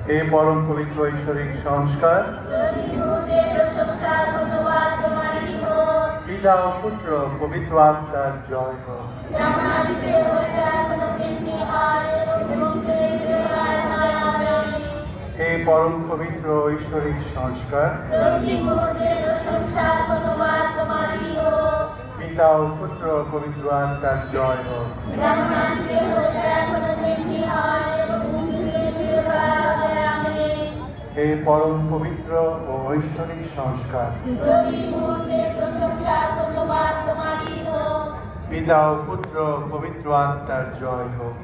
হে পরম পবিত্র ঐশ্বরিক সংস্কার, পিতা ও পুত্র পবিত্র আত্মার জয় হোক। হে পরম পবিত্র ঐশ্বরিক সংস্কার, পিতা ও পুত্র পবিত্র আত্মার জয় হোক। হে পরম পবিত্র ও ঐশ্বরিক সংস্কার, পিতা ও পুত্র পবিত্র আত্মার জয় হোক।